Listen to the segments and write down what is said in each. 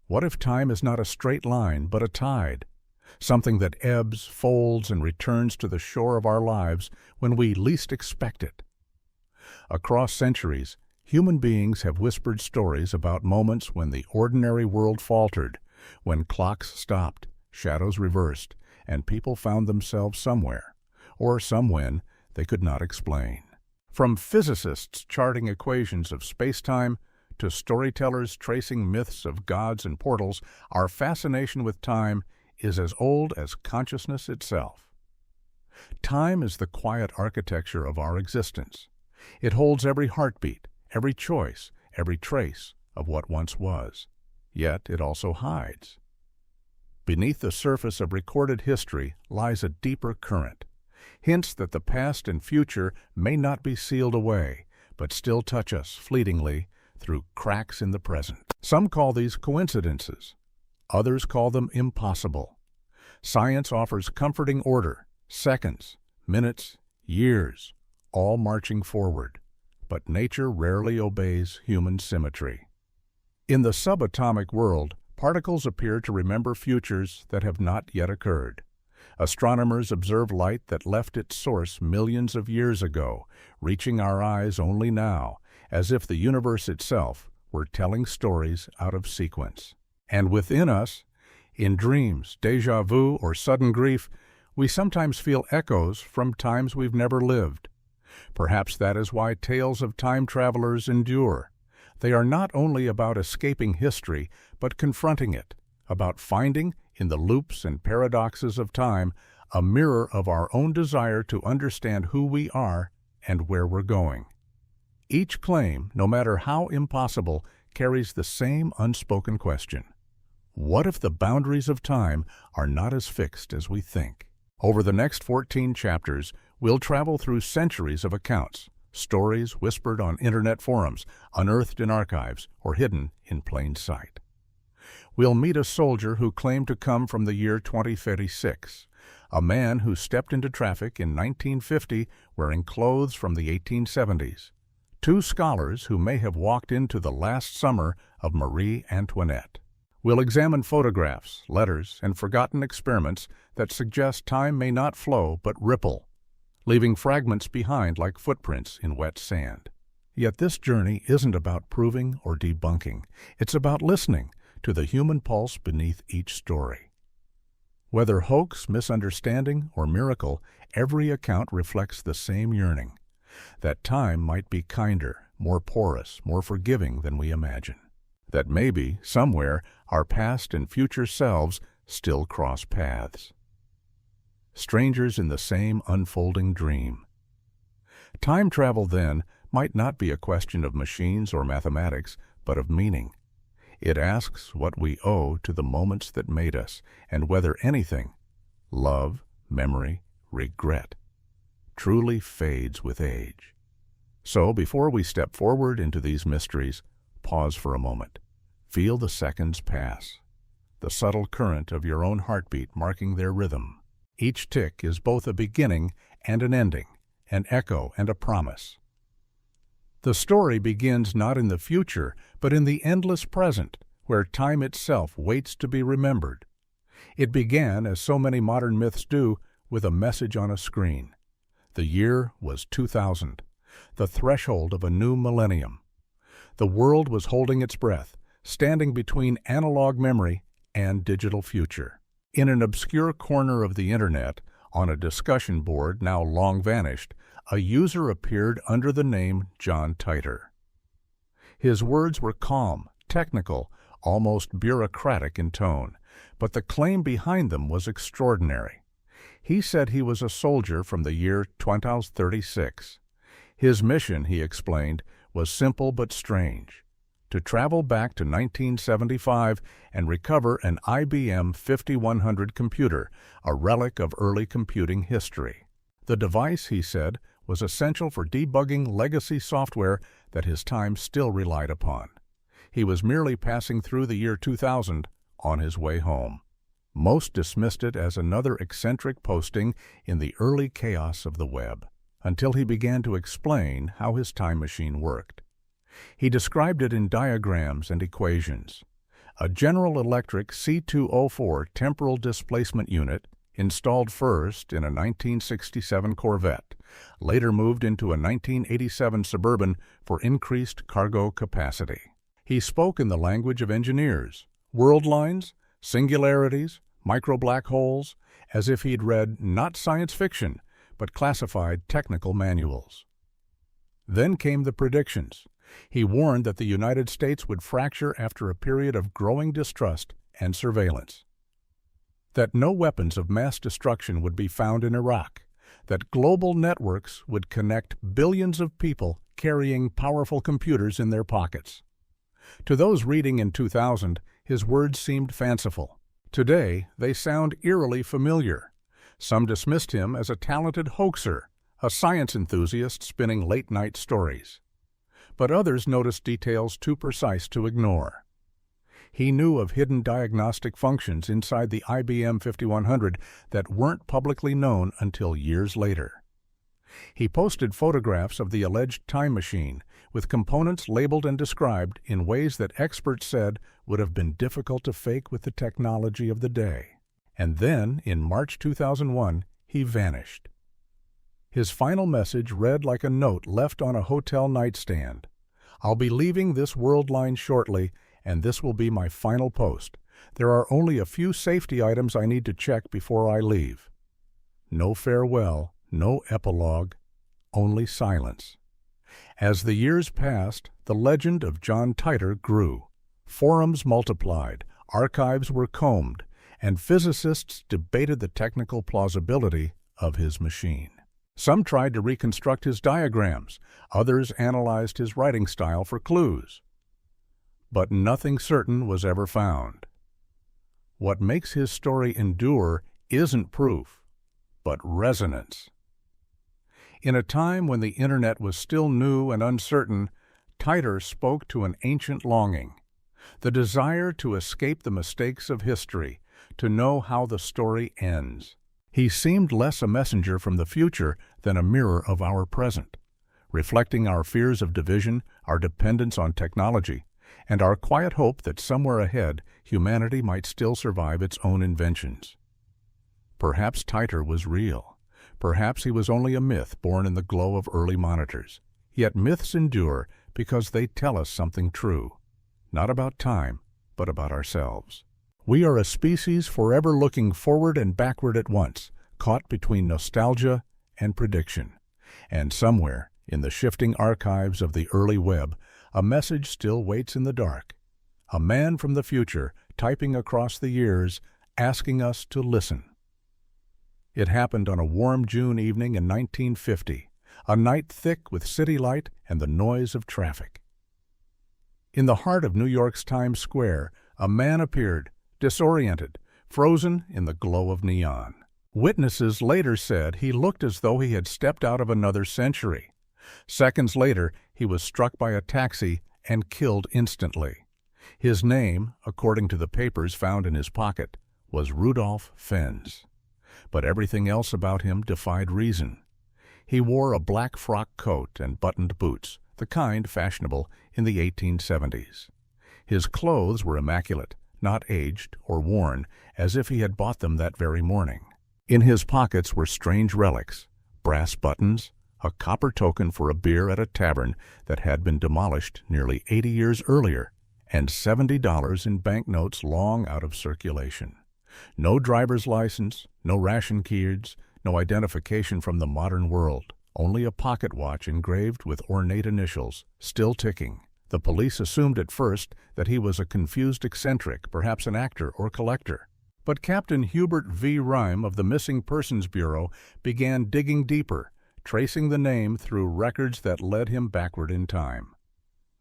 What if time is not a straight line, but a tide? Something that ebbs, folds, and returns to the shore of our lives when we least expect it. Across centuries, human beings have whispered stories about moments when the ordinary world faltered, when clocks stopped, shadows reversed, and people found themselves somewhere, or somewhen, they could not explain. From physicists charting equations of space-time to storytellers tracing myths of gods and portals, our fascination with time is as old as consciousness itself. Time is the quiet architecture of our existence. It holds every heartbeat, every choice, every trace of what once was. Yet it also hides. Beneath the surface of recorded history lies a deeper current, hints that the past and future may not be sealed away, but still touch us fleetingly through cracks in the present. Some call these coincidences. Others call them impossible. Science offers comforting order, seconds, minutes, years, all marching forward. But nature rarely obeys human symmetry. In the subatomic world, particles appear to remember futures that have not yet occurred. Astronomers observe light that left its source millions of years ago, reaching our eyes only now, as if the universe itself were telling stories out of sequence. And within us, in dreams, déjà vu, or sudden grief, we sometimes feel echoes from times we've never lived. Perhaps that is why tales of time travelers endure. They are not only about escaping history, but confronting it, about finding, in the loops and paradoxes of time, a mirror of our own desire to understand who we are and where we're going. Each claim, no matter how impossible, carries the same unspoken question. What if the boundaries of time are not as fixed as we think? Over the next 14 chapters, we'll travel through centuries of accounts, stories whispered on internet forums, unearthed in archives, or hidden in plain sight. We'll meet a soldier who claimed to come from the year 2036, a man who stepped into traffic in 1950 wearing clothes from the 1870s, two scholars who may have walked into the last summer of Marie Antoinette. We'll examine photographs, letters, and forgotten experiments that suggest time may not flow but ripple, leaving fragments behind like footprints in wet sand. Yet this journey isn't about proving or debunking. It's about listening to the human pulse beneath each story. Whether hoax, misunderstanding, or miracle, every account reflects the same yearning, that time might be kinder, more porous, more forgiving than we imagine. That maybe, somewhere, our past and future selves still cross paths. Strangers in the same unfolding dream. Time travel, then, might not be a question of machines or mathematics, but of meaning. It asks what we owe to the moments that made us, and whether anything, love, memory, regret, truly fades with age. So, before we step forward into these mysteries, pause for a moment. Feel the seconds pass, the subtle current of your own heartbeat marking their rhythm. Each tick is both a beginning and an ending, an echo and a promise. The story begins not in the future, but in the endless present, where time itself waits to be remembered. It began, as so many modern myths do, with a message on a screen. The year was 2000, the threshold of a new millennium. The world was holding its breath, standing between analog memory and digital future. In an obscure corner of the internet, on a discussion board now long vanished, a user appeared under the name John Titor. His words were calm, technical, almost bureaucratic in tone, but the claim behind them was extraordinary. He said he was a soldier from the year 2036. His mission, he explained, was simple but strange: to travel back to 1975 and recover an IBM 5100 computer, a relic of early computing history. The device, he said, was essential for debugging legacy software that his time still relied upon. He was merely passing through the year 2000 on his way home. Most dismissed it as another eccentric posting in the early chaos of the web, until he began to explain how his time machine worked. He described it in diagrams and equations. A General Electric C204 temporal displacement unit, installed first in a 1967 Corvette, later moved into a 1987 Suburban for increased cargo capacity. He spoke in the language of engineers, world lines, singularities, micro-black holes, as if he'd read not science fiction, but classified technical manuals. Then came the predictions. He warned that the United States would fracture after a period of growing distrust and surveillance. That no weapons of mass destruction would be found in Iraq. That global networks would connect billions of people carrying powerful computers in their pockets. To those reading in 2000, his words seemed fanciful. Today, they sound eerily familiar. Some dismissed him as a talented hoaxer, a science enthusiast spinning late-night stories. But others noticed details too precise to ignore. He knew of hidden diagnostic functions inside the IBM 5100 that weren't publicly known until years later. He posted photographs of the alleged time machine, with components labeled and described in ways that experts said would have been difficult to fake with the technology of the day. And then, in March 2001, he vanished. His final message read like a note left on a hotel nightstand. "I'll be leaving this world line shortly, and this will be my final post. There are only a few safety items I need to check before I leave." No farewell, no epilogue, only silence. As the years passed, the legend of John Titor grew. Forums multiplied, archives were combed, and physicists debated the technical plausibility of his machine. Some tried to reconstruct his diagrams, others analyzed his writing style for clues. But nothing certain was ever found. What makes his story endure isn't proof, but resonance. In a time when the internet was still new and uncertain, Titor spoke to an ancient longing, the desire to escape the mistakes of history, to know how the story ends. He seemed less a messenger from the future than a mirror of our present, reflecting our fears of division, our dependence on technology, and our quiet hope that somewhere ahead humanity might still survive its own inventions. Perhaps Titor was real. Perhaps he was only a myth born in the glow of early monitors. Yet myths endure because they tell us something true, not about time, but about ourselves. We are a species forever looking forward and backward at once, caught between nostalgia and prediction. And somewhere, in the shifting archives of the early web, a message still waits in the dark. A man from the future, typing across the years, asking us to listen. It happened on a warm June evening in 1950, a night thick with city light and the noise of traffic. In the heart of New York's Times Square, a man appeared, disoriented, frozen in the glow of neon. Witnesses later said he looked as though he had stepped out of another century. Seconds later, he was struck by a taxi and killed instantly. His name, according to the papers found in his pocket, was Rudolph Fens. But everything else about him defied reason. He wore a black frock coat and buttoned boots, the kind fashionable in the 1870s. His clothes were immaculate, not aged or worn, as if he had bought them that very morning. In his pockets were strange relics, brass buttons, a copper token for a beer at a tavern that had been demolished nearly 80 years earlier, and $70 in banknotes long out of circulation. No driver's license, no ration cards, no identification from the modern world, only a pocket watch engraved with ornate initials, still ticking. The police assumed at first that he was a confused eccentric, perhaps an actor or collector. But Captain Hubert V. Rime of the Missing Persons Bureau began digging deeper, tracing the name through records that led him backward in time.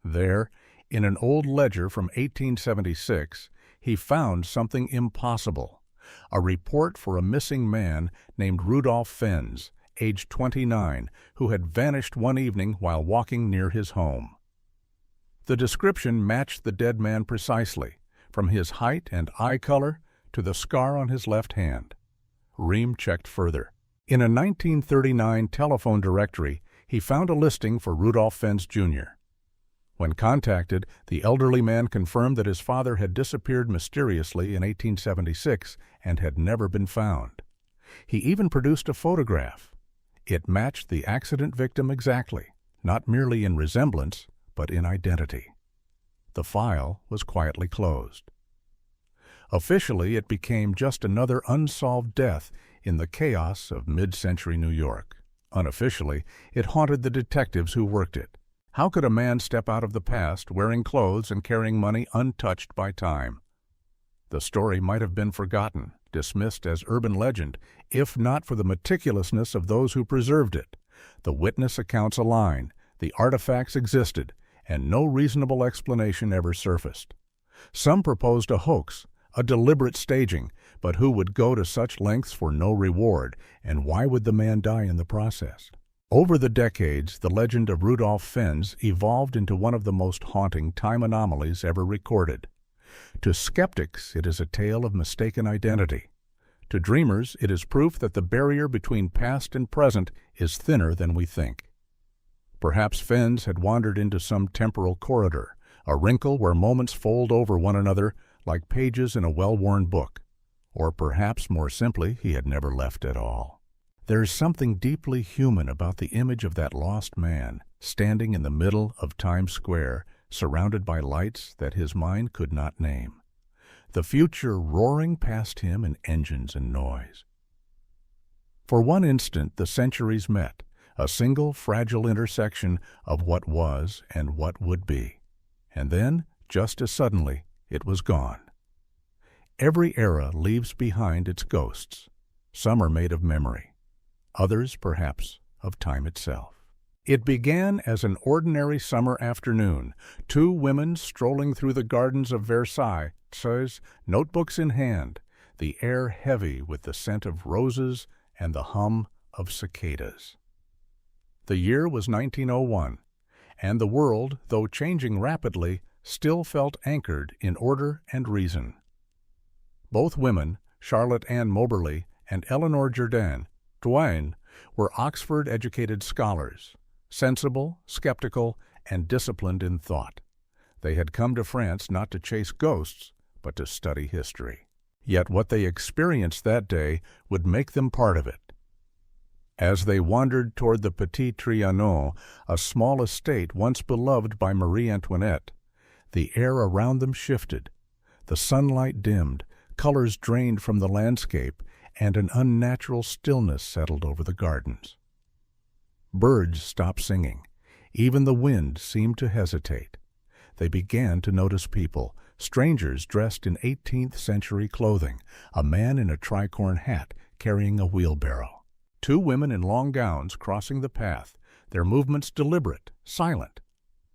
There, in an old ledger from 1876, he found something impossible, a report for a missing man named Rudolph Fens, aged 29, who had vanished one evening while walking near his home. The description matched the dead man precisely, from his height and eye color to the scar on his left hand. Rime checked further. In a 1939 telephone directory, he found a listing for Rudolph Fens Jr. When contacted, the elderly man confirmed that his father had disappeared mysteriously in 1876 and had never been found. He even produced a photograph. It matched the accident victim exactly, not merely in resemblance, but in identity. The file was quietly closed. Officially, it became just another unsolved death in the chaos of mid-century New York. Unofficially, it haunted the detectives who worked it. How could a man step out of the past wearing clothes and carrying money untouched by time? The story might have been forgotten, dismissed as urban legend, if not for the meticulousness of those who preserved it. The witness accounts align, the artifacts existed, and no reasonable explanation ever surfaced. Some proposed a hoax, a deliberate staging, but who would go to such lengths for no reward, and why would the man die in the process? Over the decades, the legend of Rudolf Fens evolved into one of the most haunting time anomalies ever recorded. To skeptics, it is a tale of mistaken identity. To dreamers, it is proof that the barrier between past and present is thinner than we think. Perhaps Fens had wandered into some temporal corridor, a wrinkle where moments fold over one another like pages in a well-worn book. Or perhaps, more simply, he had never left at all. There is something deeply human about the image of that lost man, standing in the middle of Times Square, surrounded by lights that his mind could not name. The future roaring past him in engines and noise. For one instant, the centuries met, a single fragile intersection of what was and what would be. And then, just as suddenly, it was gone. Every era leaves behind its ghosts. Some are made of memory, others, perhaps, of time itself. It began as an ordinary summer afternoon, two women strolling through the gardens of Versailles, notebooks in hand, the air heavy with the scent of roses and the hum of cicadas. The year was 1901, and the world, though changing rapidly, still felt anchored in order and reason. Both women, Charlotte Ann Moberly and Eleanor Jourdain, were Oxford-educated scholars, sensible, skeptical, and disciplined in thought. They had come to France not to chase ghosts, but to study history. Yet what they experienced that day would make them part of it. As they wandered toward the Petit Trianon, a small estate once beloved by Marie Antoinette, the air around them shifted. The sunlight dimmed, colors drained from the landscape, and an unnatural stillness settled over the gardens. Birds stopped singing. Even the wind seemed to hesitate. They began to notice people, strangers dressed in 18th century clothing, a man in a tricorn hat carrying a wheelbarrow. Two women in long gowns crossing the path, their movements deliberate, silent.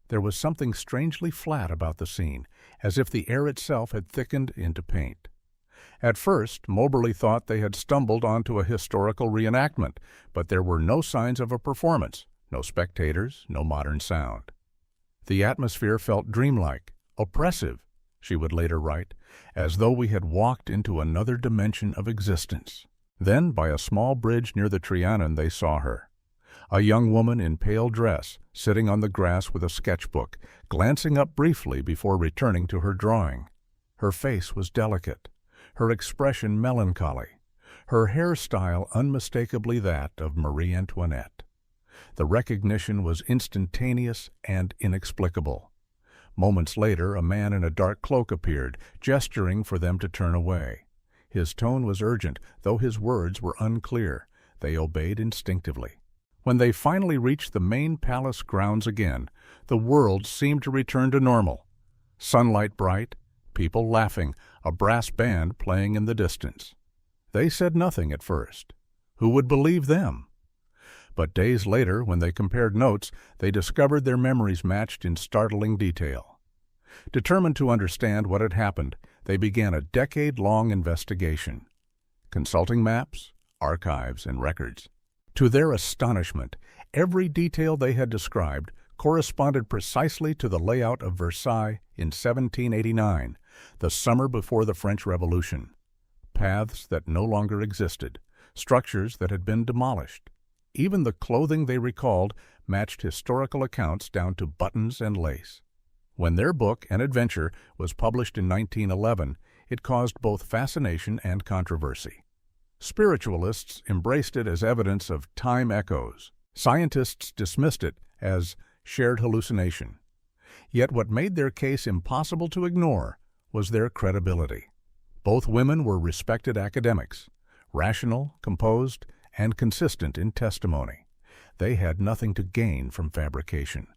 There was something strangely flat about the scene, as if the air itself had thickened into paint. At first, Moberly thought they had stumbled onto a historical reenactment, but there were no signs of a performance, no spectators, no modern sound. The atmosphere felt dreamlike, oppressive, she would later write, as though we had walked into another dimension of existence. Then, by a small bridge near the Trianon, they saw her. A young woman in pale dress, sitting on the grass with a sketchbook, glancing up briefly before returning to her drawing. Her face was delicate, her expression melancholy, her hairstyle unmistakably that of Marie Antoinette. The recognition was instantaneous and inexplicable. Moments later, a man in a dark cloak appeared, gesturing for them to turn away. His tone was urgent, though his words were unclear. They obeyed instinctively. When they finally reached the main palace grounds again, the world seemed to return to normal. Sunlight bright, people laughing, a brass band playing in the distance. They said nothing at first. Who would believe them? But days later, when they compared notes, they discovered their memories matched in startling detail. Determined to understand what had happened, they began a decade-long investigation, consulting maps, archives, and records. To their astonishment, every detail they had described corresponded precisely to the layout of Versailles in 1789, the summer before the French Revolution. Paths that no longer existed, structures that had been demolished. Even the clothing they recalled matched historical accounts down to buttons and lace. When their book, An Adventure, was published in 1911, it caused both fascination and controversy. Spiritualists embraced it as evidence of time echoes. Scientists dismissed it as shared hallucination. Yet what made their case impossible to ignore was their credibility. Both women were respected academics, rational, composed, and consistent in testimony. They had nothing to gain from fabrication.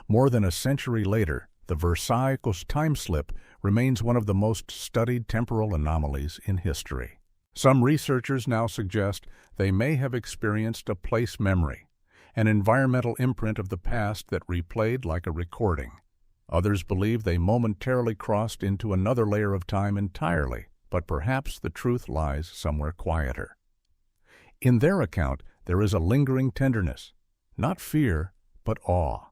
More than a century later, the Versailles time slip remains one of the most studied temporal anomalies in history. Some researchers now suggest they may have experienced a place memory, an environmental imprint of the past that replayed like a recording. Others believe they momentarily crossed into another layer of time entirely, but perhaps the truth lies somewhere quieter. In their account, there is a lingering tenderness, not fear, but awe.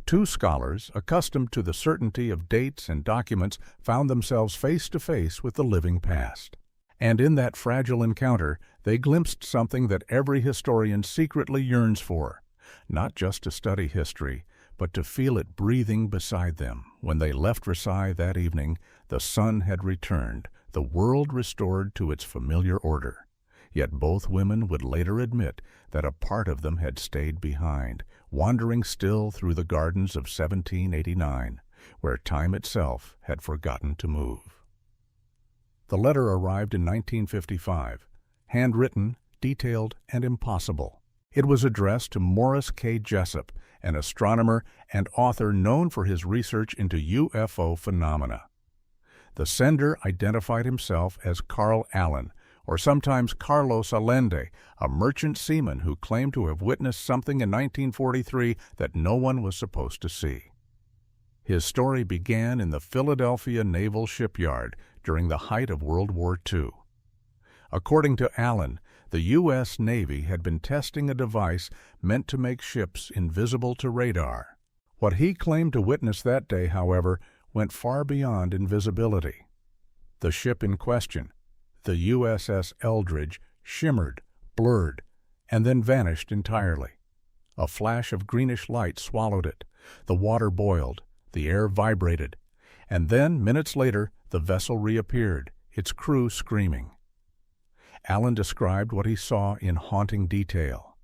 Two scholars, accustomed to the certainty of dates and documents, found themselves face to face with the living past. And in that fragile encounter, they glimpsed something that every historian secretly yearns for, not just to study history, but to feel it breathing beside them. When they left Versailles that evening, the sun had returned, the world restored to its familiar order. Yet both women would later admit that a part of them had stayed behind, wandering still through the gardens of 1789, where time itself had forgotten to move. The letter arrived in 1955, handwritten, detailed, and impossible. It was addressed to Morris K. Jessup, an astronomer and author known for his research into UFO phenomena. The sender identified himself as Carl Allen, or sometimes Carlos Allende, a merchant seaman who claimed to have witnessed something in 1943 that no one was supposed to see. His story began in the Philadelphia Naval Shipyard during the height of World War II. According to Allen, the U.S. Navy had been testing a device meant to make ships invisible to radar. What he claimed to witness that day, however, went far beyond invisibility. The ship in question, the USS Eldridge, shimmered, blurred, and then vanished entirely. A flash of greenish light swallowed it. The water boiled, the air vibrated, and then, minutes later, the vessel reappeared, its crew screaming. Allen described what he saw in haunting detail.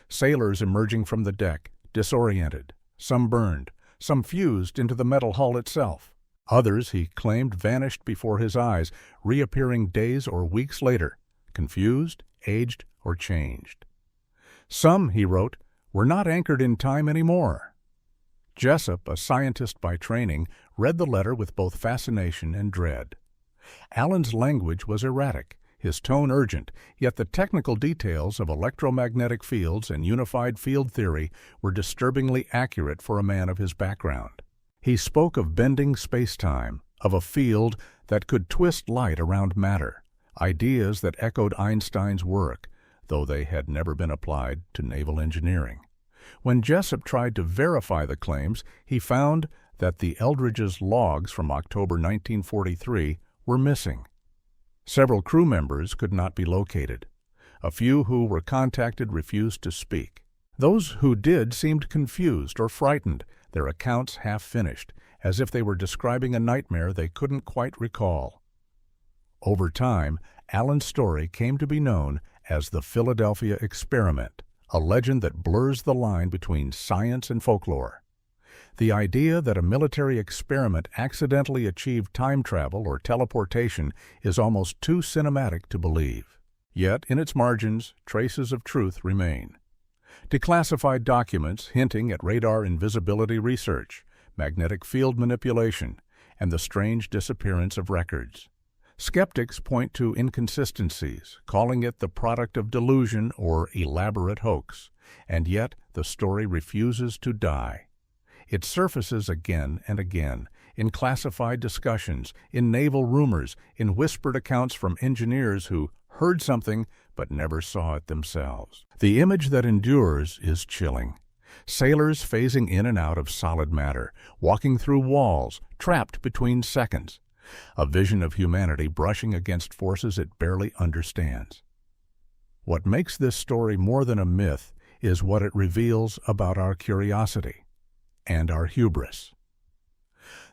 Sailors emerging from the deck, disoriented, some burned, some fused into the metal hull itself. Others, he claimed, vanished before his eyes, reappearing days or weeks later, confused, aged, or changed. Some, he wrote, were not anchored in time anymore. Jessup, a scientist by training, read the letter with both fascination and dread. Allen's language was erratic, his tone urgent, yet the technical details of electromagnetic fields and unified field theory were disturbingly accurate for a man of his background. He spoke of bending space-time, of a field that could twist light around matter, ideas that echoed Einstein's work, though they had never been applied to naval engineering. When Jessup tried to verify the claims, he found that the Eldridge's logs from October 1943 were missing. Several crew members could not be located. A few who were contacted refused to speak. Those who did seemed confused or frightened, their accounts half-finished, as if they were describing a nightmare they couldn't quite recall. Over time, Allen's story came to be known as the Philadelphia Experiment, a legend that blurs the line between science and folklore. The idea that a military experiment accidentally achieved time travel or teleportation is almost too cinematic to believe. Yet, in its margins, traces of truth remain. Declassified documents hinting at radar invisibility research, magnetic field manipulation, and the strange disappearance of records. Skeptics point to inconsistencies, calling it the product of delusion or elaborate hoax, and yet the story refuses to die. It surfaces again and again, in classified discussions, in naval rumors, in whispered accounts from engineers who heard something but never saw it themselves. The image that endures is chilling. Sailors phasing in and out of solid matter, walking through walls, trapped between seconds. A vision of humanity brushing against forces it barely understands. What makes this story more than a myth is what it reveals about our curiosity and our hubris.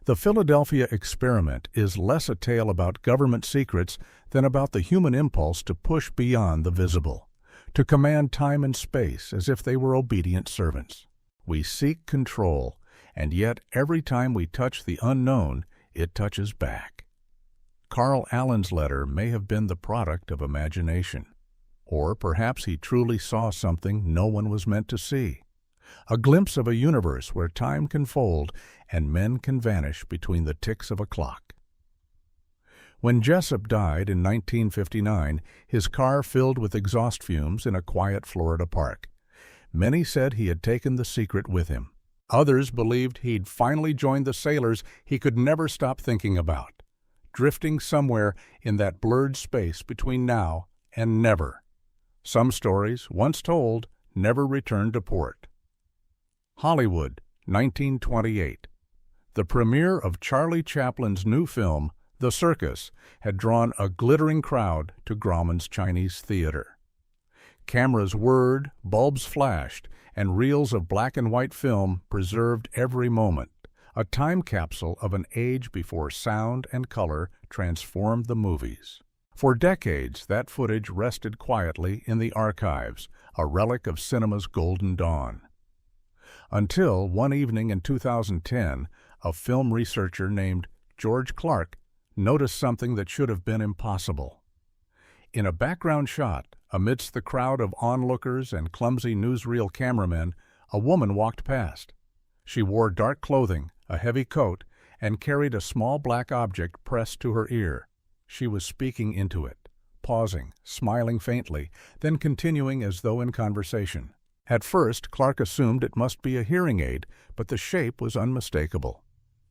The Philadelphia experiment is less a tale about government secrets than about the human impulse to push beyond the visible, to command time and space as if they were obedient servants. We seek control, and yet every time we touch the unknown, it touches back. Carl Allen's letter may have been the product of imagination, or perhaps he truly saw something no one was meant to see. A glimpse of a universe where time can fold and men can vanish between the ticks of a clock. When Jessup died in 1959, his car filled with exhaust fumes in a quiet Florida park. Many said he had taken the secret with him. Others believed he'd finally joined the sailors he could never stop thinking about, drifting somewhere in that blurred space between now and never. Some stories, once told, never returned to port. Hollywood, 1928. The premiere of Charlie Chaplin's new film, The Circus, had drawn a glittering crowd to Grauman's Chinese Theater. Cameras whirred, bulbs flashed, and reels of black and white film preserved every moment, a time capsule of an age before sound and color transformed the movies. For decades, that footage rested quietly in the archives, a relic of cinema's golden dawn. Until one evening in 2010, a film researcher named George Clark noticed something that should have been impossible. In a background shot, amidst the crowd of onlookers and clumsy newsreel cameramen, a woman walked past. She wore dark clothing, a heavy coat, and carried a small black object pressed to her ear. She was speaking into it, pausing, smiling faintly, then continuing as though in conversation. At first, Clark assumed it must be a hearing aid, but the shape was unmistakable.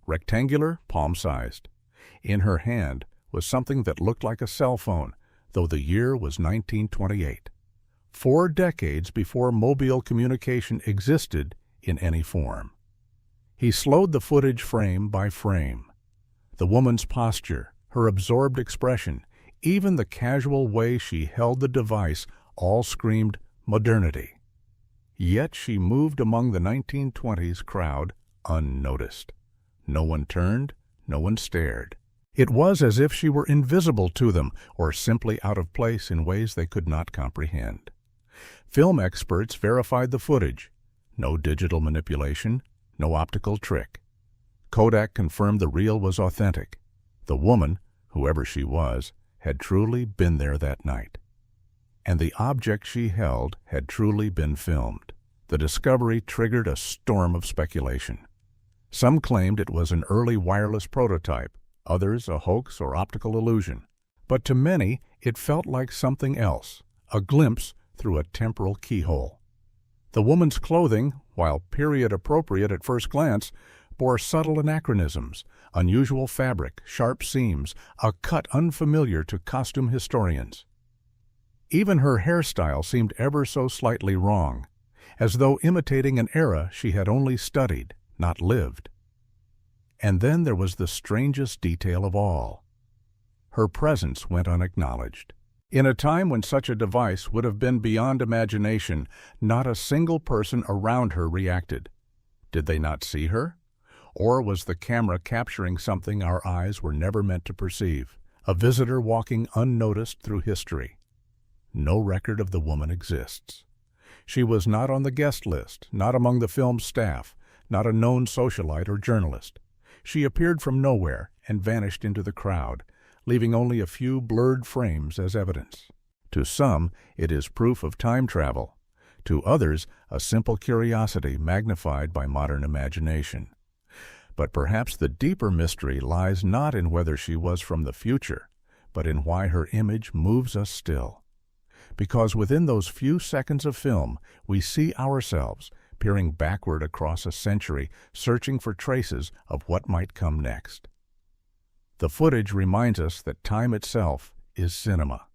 Rectangular, palm-sized. In her hand was something that looked like a cell phone, though the year was 1928. 4 decades before mobile communication existed in any form. He slowed the footage frame by frame. The woman's posture, her absorbed expression, even the casual way she held the device, all screamed modernity. Yet she moved among the 1920s crowd unnoticed. No one turned, no one stared. It was as if she were invisible to them, or simply out of place in ways they could not comprehend. Film experts verified the footage. No digital manipulation, no optical trick. Kodak confirmed the reel was authentic. The woman, whoever she was, had truly been there that night. And the object she held had truly been filmed. The discovery triggered a storm of speculation. Some claimed it was an early wireless prototype, others a hoax or optical illusion. But to many, it felt like something else, a glimpse through a temporal keyhole. The woman's clothing, while period-appropriate at first glance, bore subtle anachronisms, unusual fabric, sharp seams, a cut unfamiliar to costume historians. Even her hairstyle seemed ever so slightly wrong, as though imitating an era she had only studied, not lived. And then there was the strangest detail of all. Her presence went unacknowledged. In a time when such a device would have been beyond imagination, not a single person around her reacted. Did they not see her? Or was the camera capturing something our eyes were never meant to perceive, a visitor walking unnoticed through history? No record of the woman exists. She was not on the guest list, not among the film's staff, not a known socialite or journalist. She appeared from nowhere and vanished into the crowd, leaving only a few blurred frames as evidence. To some, it is proof of time travel. To others, a simple curiosity magnified by modern imagination. But perhaps the deeper mystery lies not in whether she was from the future, but in why her image moves us still. Because within those few seconds of film, we see ourselves peering backward across a century, searching for traces of what might come next. The footage reminds us that time itself is cinema,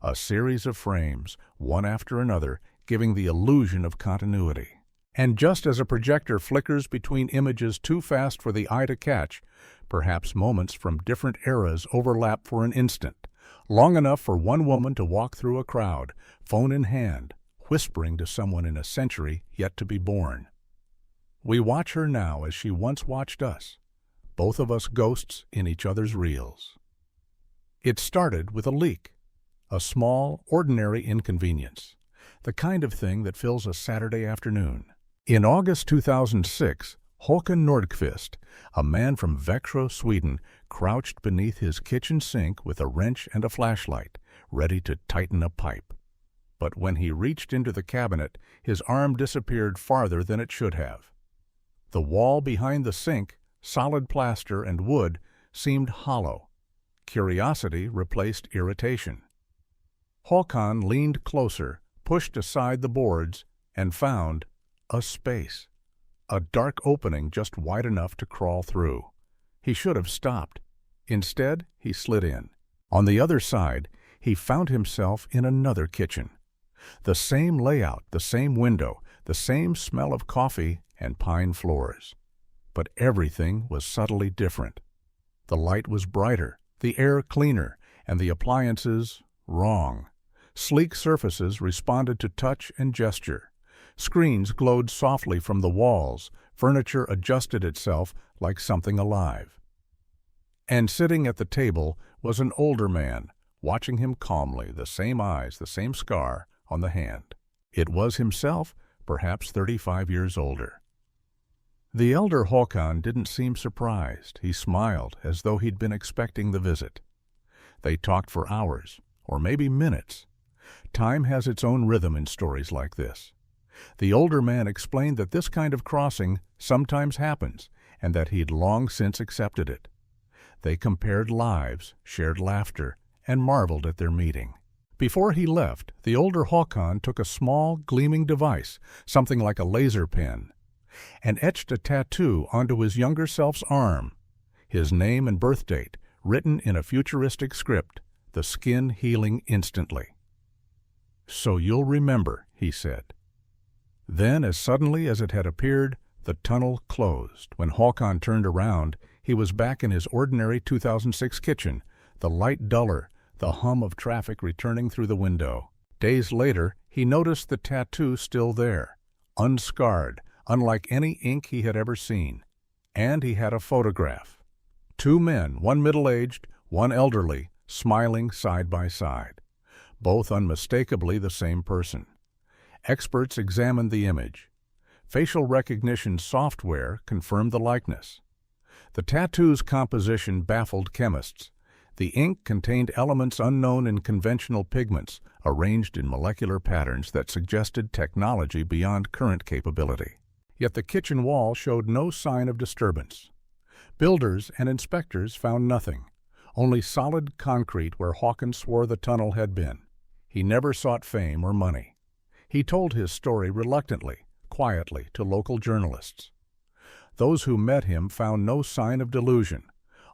a series of frames, one after another, giving the illusion of continuity. And just as a projector flickers between images too fast for the eye to catch, perhaps moments from different eras overlap for an instant, long enough for one woman to walk through a crowd, phone in hand, whispering to someone in a century yet to be born. We watch her now as she once watched us, both of us ghosts in each other's reels. It started with a leak, a small, ordinary inconvenience, the kind of thing that fills a Saturday afternoon. In August 2006, Håkan Nordqvist, a man from Växjö, Sweden, crouched beneath his kitchen sink with a wrench and a flashlight, ready to tighten a pipe. But when he reached into the cabinet, his arm disappeared farther than it should have. The wall behind the sink, solid plaster and wood, seemed hollow. Curiosity replaced irritation. Håkan leaned closer, pushed aside the boards, and found a space. A dark opening just wide enough to crawl through. He should have stopped. Instead, he slid in. On the other side, he found himself in another kitchen. The same layout, the same window, the same smell of coffee and pine floors. But everything was subtly different. The light was brighter, the air cleaner, and the appliances wrong. Sleek surfaces responded to touch and gesture. Screens glowed softly from the walls, furniture adjusted itself like something alive. And sitting at the table was an older man, watching him calmly, the same eyes, the same scar on the hand. It was himself, perhaps 35 years older. The elder Håkan didn't seem surprised. He smiled as though he'd been expecting the visit. They talked for hours, or maybe minutes. Time has its own rhythm in stories like this. The older man explained that this kind of crossing sometimes happens, and that he'd long since accepted it. They compared lives, shared laughter, and marveled at their meeting. Before he left, the older Håkan took a small, gleaming device, something like a laser pen, and etched a tattoo onto his younger self's arm. His name and birth date, written in a futuristic script, the skin healing instantly. "So you'll remember," he said. Then, as suddenly as it had appeared, the tunnel closed. When Håkan turned around, he was back in his ordinary 2006 kitchen, the light duller, the hum of traffic returning through the window. Days later, he noticed the tattoo still there, unscarred, unlike any ink he had ever seen. And he had a photograph. Two men, one middle-aged, one elderly, smiling side by side, both unmistakably the same person. Experts examined the image. Facial recognition software confirmed the likeness. The tattoo's composition baffled chemists. The ink contained elements unknown in conventional pigments, arranged in molecular patterns that suggested technology beyond current capability. Yet the kitchen wall showed no sign of disturbance. Builders and inspectors found nothing, only solid concrete where Håkan swore the tunnel had been. He never sought fame or money. He told his story reluctantly, quietly, to local journalists. Those who met him found no sign of delusion,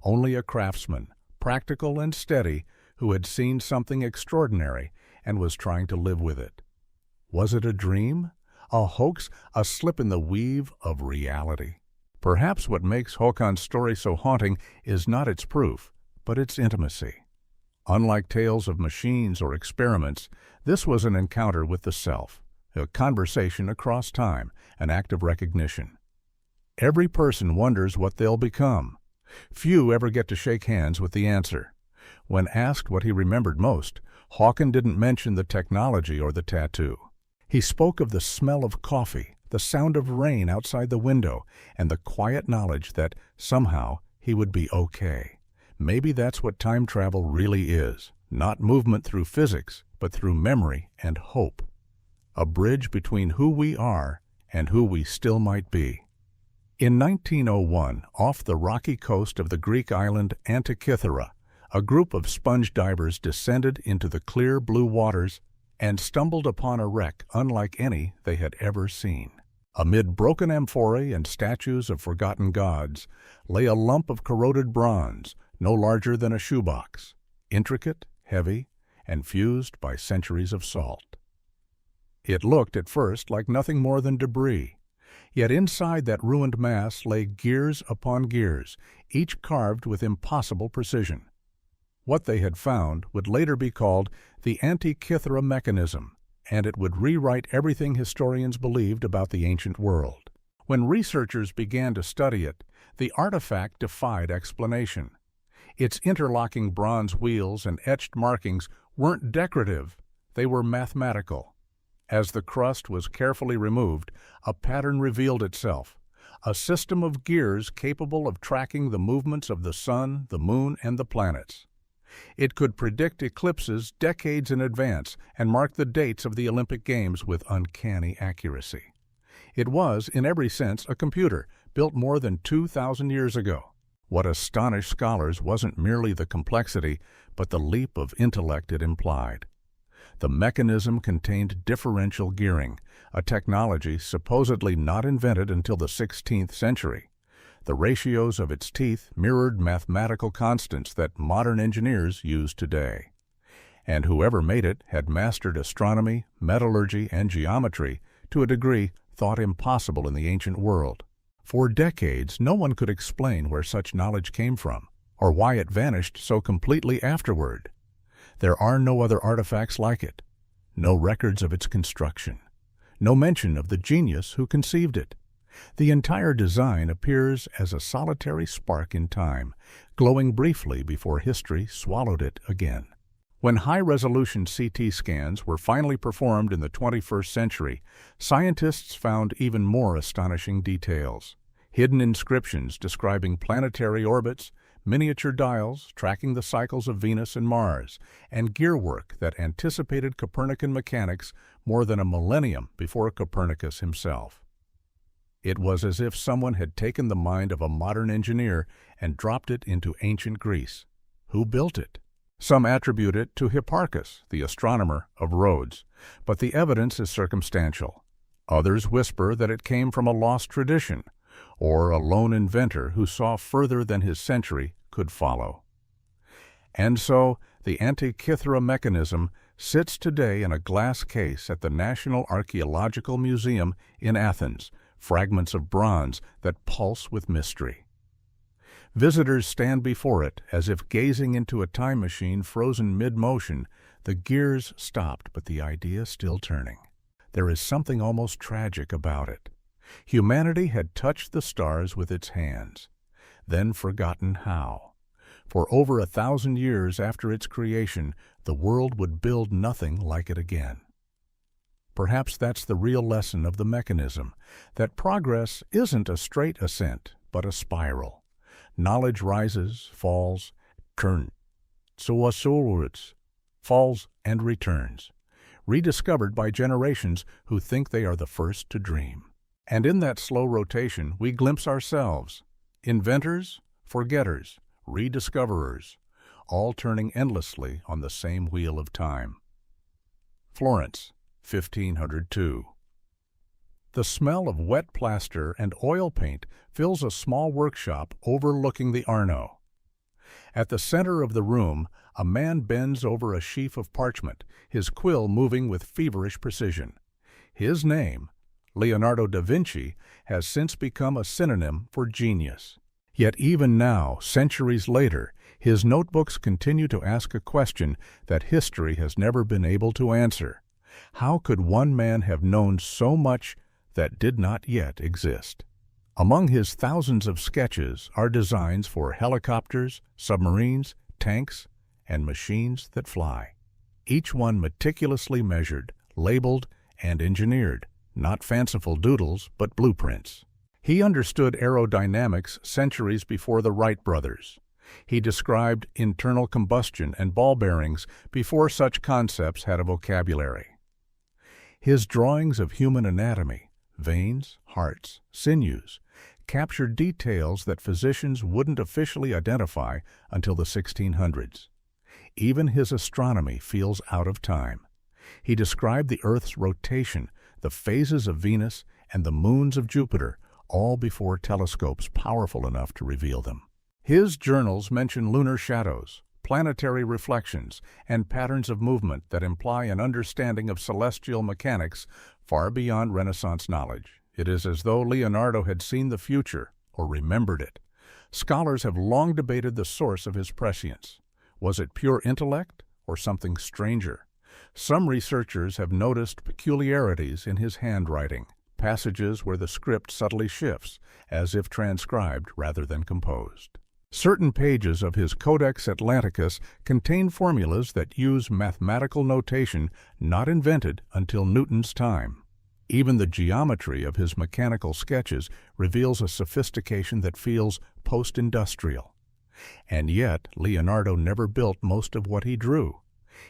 only a craftsman, practical and steady, who had seen something extraordinary and was trying to live with it. Was it a dream? A hoax? A slip in the weave of reality? Perhaps what makes Håkan's story so haunting is not its proof, but its intimacy. Unlike tales of machines or experiments, this was an encounter with the self, a conversation across time, an act of recognition. Every person wonders what they'll become. Few ever get to shake hands with the answer. When asked what he remembered most, Håkan didn't mention the technology or the tattoo. He spoke of the smell of coffee, the sound of rain outside the window, and the quiet knowledge that somehow he would be okay. Maybe that's what time travel really is, not movement through physics, but through memory and hope. A bridge between who we are and who we still might be. In 1901, off the rocky coast of the Greek island Antikythera, a group of sponge divers descended into the clear blue waters and stumbled upon a wreck unlike any they had ever seen. Amid broken amphorae and statues of forgotten gods lay a lump of corroded bronze, no larger than a shoebox, intricate, heavy, and fused by centuries of salt. It looked at first like nothing more than debris, yet inside that ruined mass lay gears upon gears, each carved with impossible precision. What they had found would later be called the Antikythera mechanism, and it would rewrite everything historians believed about the ancient world. When researchers began to study it, the artifact defied explanation. Its interlocking bronze wheels and etched markings weren't decorative, they were mathematical. As the crust was carefully removed, a pattern revealed itself, a system of gears capable of tracking the movements of the sun, the moon, and the planets. It could predict eclipses decades in advance and mark the dates of the Olympic Games with uncanny accuracy. It was, in every sense, a computer, built more than 2,000 years ago. What astonished scholars wasn't merely the complexity, but the leap of intellect it implied. The mechanism contained differential gearing, a technology supposedly not invented until the 16th century. The ratios of its teeth mirrored mathematical constants that modern engineers use today. And whoever made it had mastered astronomy, metallurgy, and geometry to a degree thought impossible in the ancient world. For decades, no one could explain where such knowledge came from, or why it vanished so completely afterward. There are no other artifacts like it, no records of its construction, no mention of the genius who conceived it. The entire design appears as a solitary spark in time, glowing briefly before history swallowed it again. When high-resolution CT scans were finally performed in the 21st century, scientists found even more astonishing details. Hidden inscriptions describing planetary orbits, miniature dials tracking the cycles of Venus and Mars, and gearwork that anticipated Copernican mechanics more than a millennium before Copernicus himself. It was as if someone had taken the mind of a modern engineer and dropped it into ancient Greece. Who built it? Some attribute it to Hipparchus, the astronomer of Rhodes, but the evidence is circumstantial. Others whisper that it came from a lost tradition, or a lone inventor who saw further than his century could follow. And so, the Antikythera mechanism sits today in a glass case at the National Archaeological Museum in Athens, fragments of bronze that pulse with mystery. Visitors stand before it as if gazing into a time machine frozen mid-motion. The gears stopped, but the idea still turning. There is something almost tragic about it. Humanity had touched the stars with its hands, then forgotten how. For over 1,000 years after its creation, the world would build nothing like it again. Perhaps that's the real lesson of the mechanism, that progress isn't a straight ascent, but a spiral. Knowledge rises, falls, turns, falls and returns, rediscovered by generations who think they are the first to dream. And in that slow rotation, we glimpse ourselves, inventors, forgetters, rediscoverers, all turning endlessly on the same wheel of time. Florence, 1502. The smell of wet plaster and oil paint fills a small workshop overlooking the Arno. At the center of the room, a man bends over a sheaf of parchment, his quill moving with feverish precision. His name, Leonardo da Vinci, has since become a synonym for genius. Yet even now, centuries later, his notebooks continue to ask a question that history has never been able to answer. How could one man have known so much that did not yet exist? Among his thousands of sketches are designs for helicopters, submarines, tanks, and machines that fly. Each one meticulously measured, labeled, and engineered. Not fanciful doodles, but blueprints. He understood aerodynamics centuries before the Wright brothers. He described internal combustion and ball bearings before such concepts had a vocabulary. His drawings of human anatomy, veins, hearts, sinews, captured details that physicians wouldn't officially identify until the 1600s. Even his astronomy feels out of time. He described the Earth's rotation, the phases of Venus, and the moons of Jupiter, all before telescopes powerful enough to reveal them. His journals mention lunar shadows, planetary reflections, and patterns of movement that imply an understanding of celestial mechanics far beyond Renaissance knowledge. It is as though Leonardo had seen the future, or remembered it. Scholars have long debated the source of his prescience. Was it pure intellect, or something stranger? Some researchers have noticed peculiarities in his handwriting. passages where the script subtly shifts, as if transcribed rather than composed. Certain pages of his Codex Atlanticus contain formulas that use mathematical notation not invented until Newton's time. Even the geometry of his mechanical sketches reveals a sophistication that feels post-industrial. And yet, Leonardo never built most of what he drew.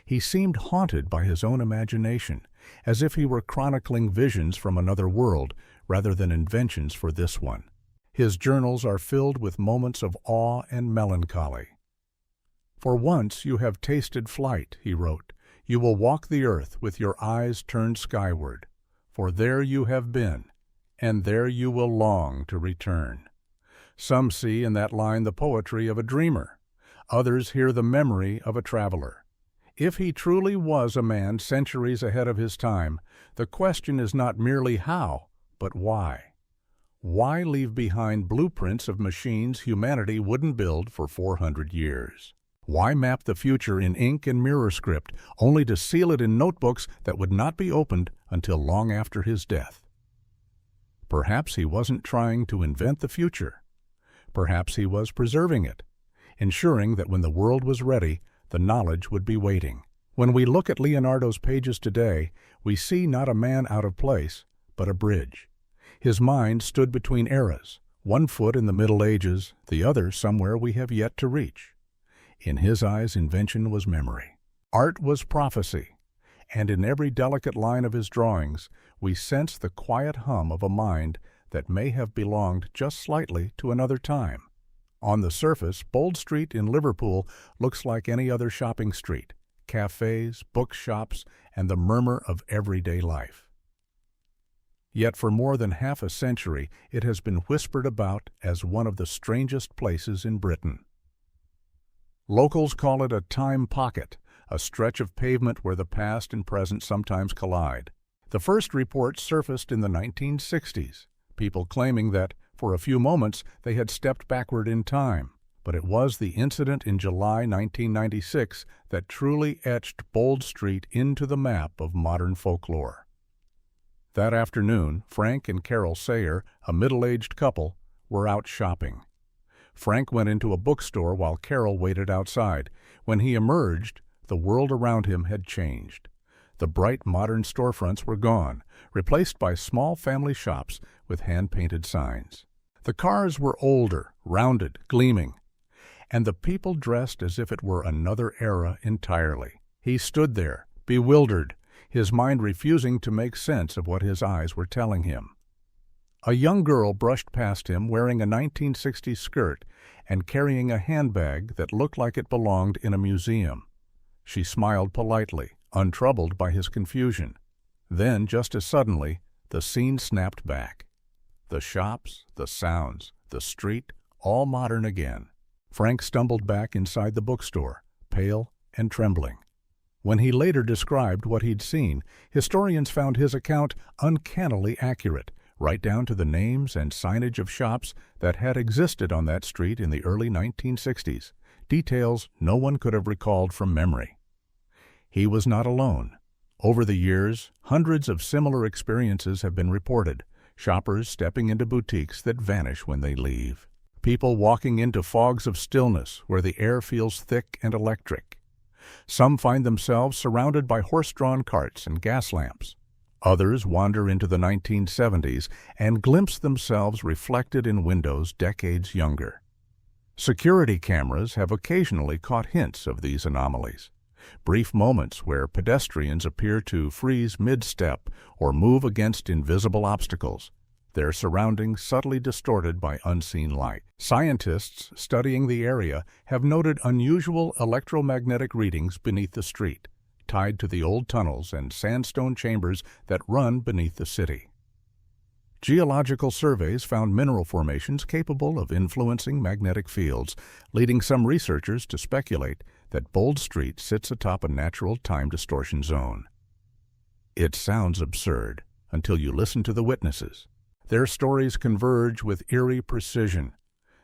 He seemed haunted by his own imagination, as if he were chronicling visions from another world rather than inventions for this one. His journals are filled with moments of awe and melancholy. "For once you have tasted flight," he wrote. "You will walk the earth with your eyes turned skyward, for there you have been, and there you will long to return." Some see in that line the poetry of a dreamer. Others hear the memory of a traveler. If he truly was a man centuries ahead of his time, the question is not merely how, but why. Why leave behind blueprints of machines humanity wouldn't build for 400 years? Why map the future in ink and mirror script, only to seal it in notebooks that would not be opened until long after his death? Perhaps he wasn't trying to invent the future. Perhaps he was preserving it, ensuring that when the world was ready, the knowledge would be waiting. When we look at Leonardo's pages today, we see not a man out of place, but a bridge. His mind stood between eras, one foot in the Middle Ages, the other somewhere we have yet to reach. In his eyes, invention was memory. Art was prophecy, and in every delicate line of his drawings, we sense the quiet hum of a mind that may have belonged just slightly to another time. On the surface, Bold Street in Liverpool looks like any other shopping street, cafes, bookshops, and the murmur of everyday life. Yet for more than half a century, it has been whispered about as one of the strangest places in Britain. Locals call it a time pocket, a stretch of pavement where the past and present sometimes collide. The first reports surfaced in the 1960s, people claiming that, for a few moments, they had stepped backward in time. But it was the incident in July 1996 that truly etched Bold Street into the map of modern folklore. That afternoon, Frank and Carol Sayer, a middle-aged couple, were out shopping. Frank went into a bookstore while Carol waited outside. When he emerged, the world around him had changed. The bright modern storefronts were gone, replaced by small family shops with hand-painted signs. The cars were older, rounded, gleaming, and the people dressed as if it were another era entirely. He stood there, bewildered, his mind refusing to make sense of what his eyes were telling him. A young girl brushed past him wearing a 1960s skirt and carrying a handbag that looked like it belonged in a museum. She smiled politely, untroubled by his confusion. Then, just as suddenly, the scene snapped back. The shops, the sounds, the street, all modern again. Frank stumbled back inside the bookstore, pale and trembling. When he later described what he'd seen, historians found his account uncannily accurate, right down to the names and signage of shops that had existed on that street in the early 1960s, details no one could have recalled from memory. He was not alone. Over the years, hundreds of similar experiences have been reported, shoppers stepping into boutiques that vanish when they leave, people walking into fogs of stillness where the air feels thick and electric. Some find themselves surrounded by horse-drawn carts and gas lamps. Others wander into the 1970s and glimpse themselves reflected in windows decades younger. Security cameras have occasionally caught hints of these anomalies. Brief moments where pedestrians appear to freeze mid-step or move against invisible obstacles, their surroundings subtly distorted by unseen light. Scientists studying the area have noted unusual electromagnetic readings beneath the street, tied to the old tunnels and sandstone chambers that run beneath the city. Geological surveys found mineral formations capable of influencing magnetic fields, leading some researchers to speculate that Bold Street sits atop a natural time distortion zone. It sounds absurd until you listen to the witnesses. Their stories converge with eerie precision.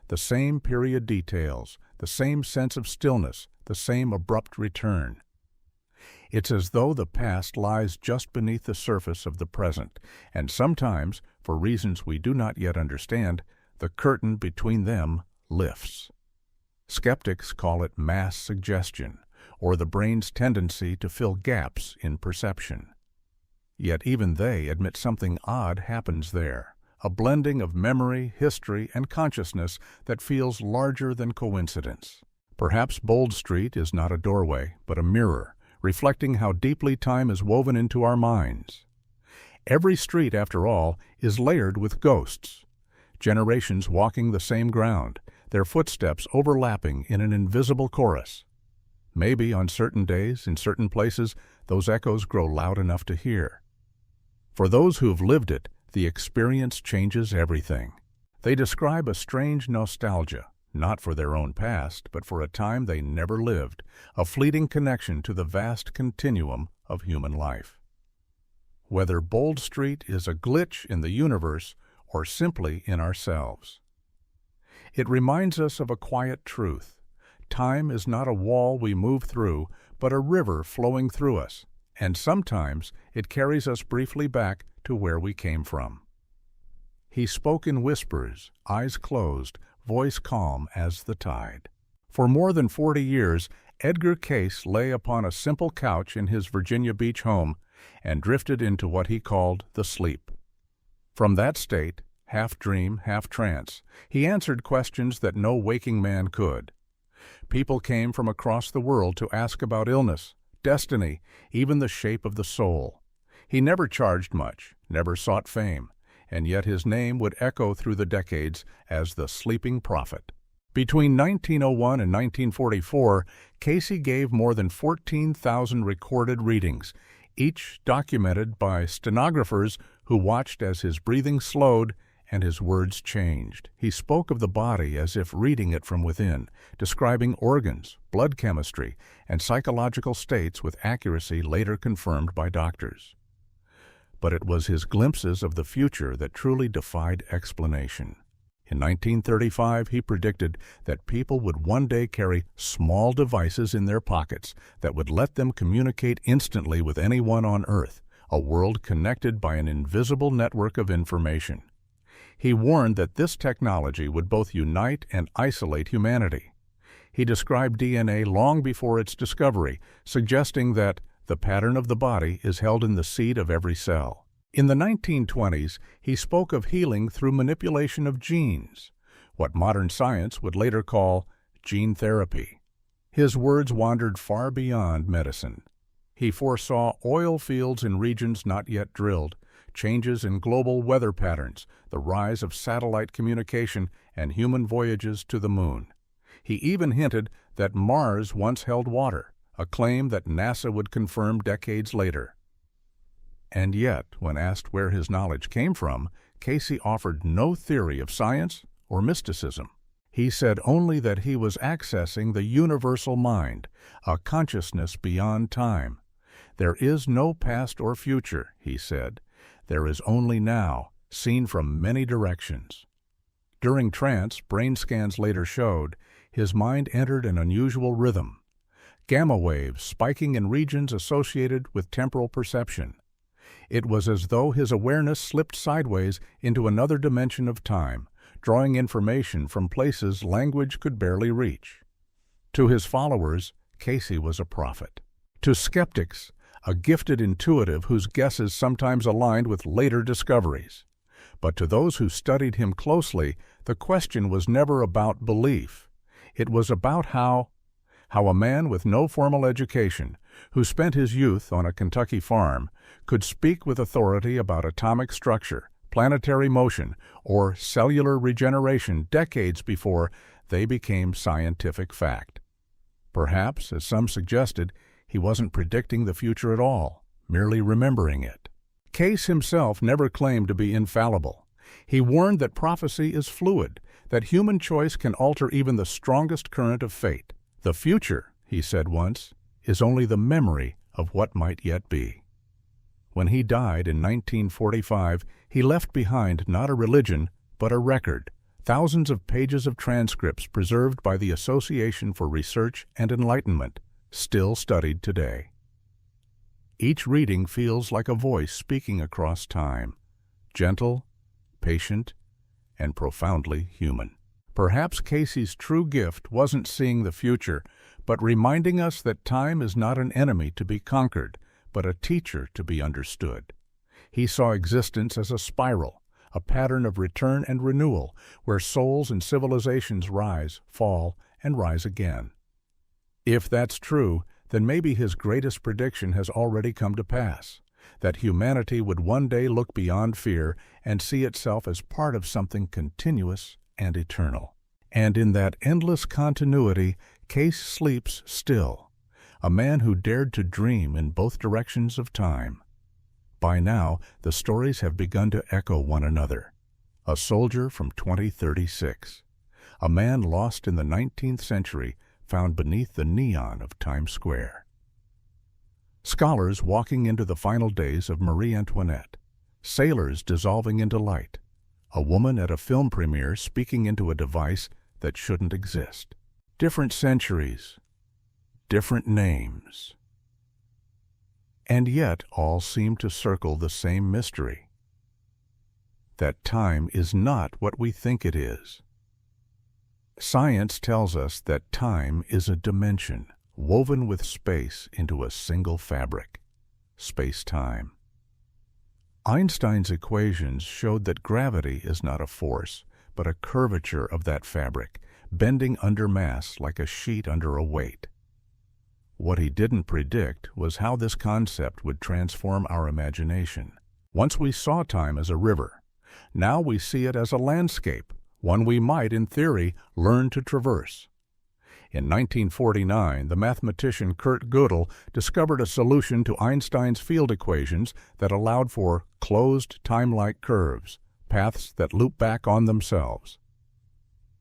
The same period details, the same sense of stillness, the same abrupt return. It's as though the past lies just beneath the surface of the present, and sometimes, for reasons we do not yet understand, the curtain between them lifts. Skeptics call it mass suggestion, or the brain's tendency to fill gaps in perception. Yet even they admit something odd happens there, a blending of memory, history, and consciousness that feels larger than coincidence. Perhaps Bold Street is not a doorway, but a mirror, reflecting how deeply time is woven into our minds. Every street, after all, is layered with ghosts, generations walking the same ground, their footsteps overlapping in an invisible chorus. Maybe on certain days, in certain places, those echoes grow loud enough to hear. For those who've lived it, the experience changes everything. They describe a strange nostalgia, not for their own past, but for a time they never lived, a fleeting connection to the vast continuum of human life. Whether Bold Street is a glitch in the universe or simply in ourselves. It reminds us of a quiet truth. Time is not a wall we move through, but a river flowing through us, and sometimes it carries us briefly back to where we came from. He spoke in whispers, eyes closed, voice calm as the tide. For more than 40 years, Edgar Cayce lay upon a simple couch in his Virginia Beach home and drifted into what he called the sleep. From that state, half dream, half trance, he answered questions that no waking man could. People came from across the world to ask about illness, destiny, even the shape of the soul. He never charged much, never sought fame, and yet his name would echo through the decades as the sleeping prophet. Between 1901 and 1944, Cayce gave more than 14,000 recorded readings, each documented by stenographers who watched as his breathing slowed and his words changed. He spoke of the body as if reading it from within, describing organs, blood chemistry, and psychological states with accuracy later confirmed by doctors. But it was his glimpses of the future that truly defied explanation. In 1935, he predicted that people would one day carry small devices in their pockets that would let them communicate instantly with anyone on Earth, a world connected by an invisible network of information. He warned that this technology would both unite and isolate humanity. He described DNA long before its discovery, suggesting that the pattern of the body is held in the seed of every cell. In the 1920s, he spoke of healing through manipulation of genes, what modern science would later call gene therapy. His words wandered far beyond medicine. He foresaw oil fields in regions not yet drilled, changes in global weather patterns, the rise of satellite communication, and human voyages to the moon. He even hinted that Mars once held water, a claim that NASA would confirm decades later. And yet, when asked where his knowledge came from, Cayce offered no theory of science or mysticism. He said only that he was accessing the universal mind, a consciousness beyond time. There is no past or future, he said. There is only now, seen from many directions. During trance, brain scans later showed, his mind entered an unusual rhythm. Gamma waves spiking in regions associated with temporal perception. It was as though his awareness slipped sideways into another dimension of time, drawing information from places language could barely reach. To his followers, Cayce was a prophet. To skeptics, a gifted intuitive whose guesses sometimes aligned with later discoveries. But to those who studied him closely, the question was never about belief. It was about how a man with no formal education, who spent his youth on a Kentucky farm, could speak with authority about atomic structure, planetary motion, or cellular regeneration decades before they became scientific fact. Perhaps, as some suggested, he wasn't predicting the future at all, merely remembering it. Cayce himself never claimed to be infallible. He warned that prophecy is fluid, that human choice can alter even the strongest current of fate. The future, he said once, is only the memory of what might yet be. When he died in 1945, he left behind not a religion, but a record, thousands of pages of transcripts preserved by the Association for Research and Enlightenment, still studied today. Each reading feels like a voice speaking across time, gentle, patient, and profoundly human. Perhaps Casey's true gift wasn't seeing the future, but reminding us that time is not an enemy to be conquered, but a teacher to be understood. He saw existence as a spiral, a pattern of return and renewal, where souls and civilizations rise, fall, and rise again. If that's true, then maybe his greatest prediction has already come to pass, that humanity would one day look beyond fear and see itself as part of something continuous and eternal. And in that endless continuity, Case sleeps still, a man who dared to dream in both directions of time. By now, the stories have begun to echo one another. A soldier from 2036. A man lost in the 19th century, found beneath the neon of Times Square. Scholars walking into the final days of Marie Antoinette. Sailors dissolving into light. A woman at a film premiere speaking into a device that shouldn't exist. Different centuries. Different names. And yet all seem to circle the same mystery. That time is not what we think it is. Science tells us that time is a dimension woven with space into a single fabric, space-time. Einstein's equations showed that gravity is not a force, but a curvature of that fabric, bending under mass like a sheet under a weight. What he didn't predict was how this concept would transform our imagination. Once we saw time as a river. Now we see it as a landscape, one we might, in theory, learn to traverse. In 1949, the mathematician Kurt Gödel discovered a solution to Einstein's field equations that allowed for closed, time-like curves, paths that loop back on themselves.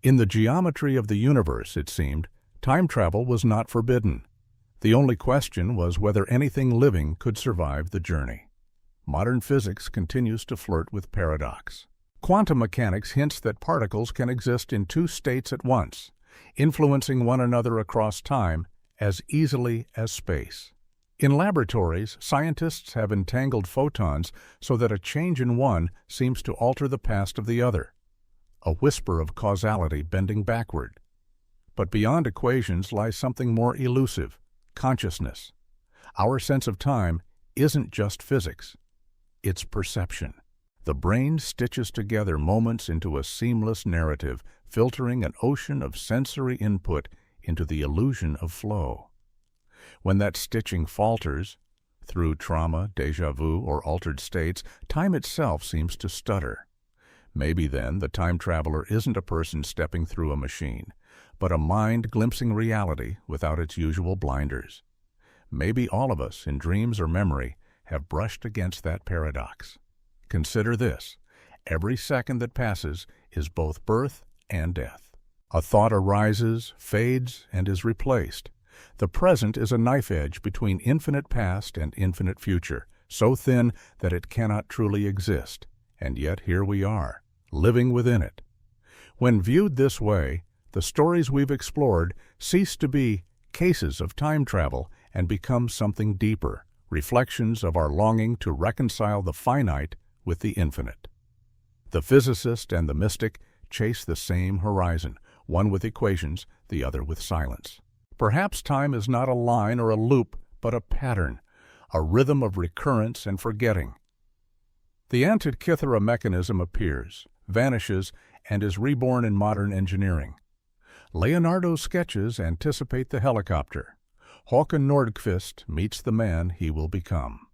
In the geometry of the universe, it seemed, time travel was not forbidden. The only question was whether anything living could survive the journey. Modern physics continues to flirt with paradox. Quantum mechanics hints that particles can exist in two states at once, influencing one another across time as easily as space. In laboratories, scientists have entangled photons so that a change in one seems to alter the past of the other, a whisper of causality bending backward. But beyond equations lies something more elusive: consciousness. Our sense of time isn't just physics, it's perception. The brain stitches together moments into a seamless narrative, filtering an ocean of sensory input into the illusion of flow. When that stitching falters, through trauma, déjà vu, or altered states, time itself seems to stutter. Maybe then the time traveler isn't a person stepping through a machine, but a mind glimpsing reality without its usual blinders. Maybe all of us, in dreams or memory, have brushed against that paradox. Consider this: every second that passes is both birth and death. A thought arises, fades, and is replaced. The present is a knife edge between infinite past and infinite future, so thin that it cannot truly exist, and yet here we are, living within it. When viewed this way, the stories we've explored cease to be cases of time travel and become something deeper, reflections of our longing to reconcile the finite with the infinite. The physicist and the mystic chase the same horizon, one with equations, the other with silence. Perhaps time is not a line or a loop, but a pattern, a rhythm of recurrence and forgetting. The Antikythera mechanism appears, vanishes, and is reborn in modern engineering. Leonardo's sketches anticipate the helicopter. Håkan Nordqvist meets the man he will become.